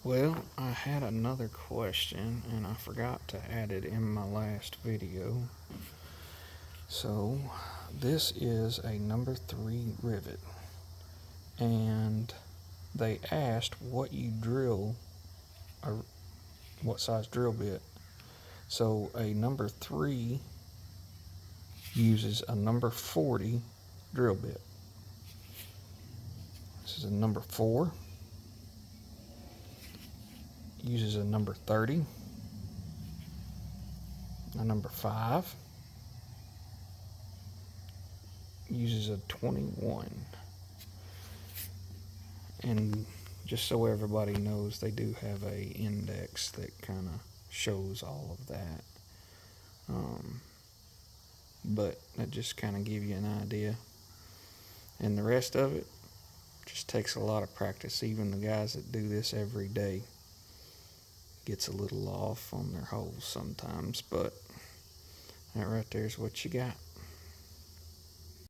Well, I had another question and I forgot to add it in my last video. So, this is a number 3 rivet, and they asked what you drill, or what size drill bit. So, a number 3 uses a number 40 drill bit. This is a number 4, uses a number 30, a number 5 uses a 21. And just so everybody knows, they do have a index that kind of shows all of that. But that just kind of give you an idea. And the rest of it just takes a lot of practice. Even the guys that do this every day gets a little off on their holes sometimes, but that right there is what you got.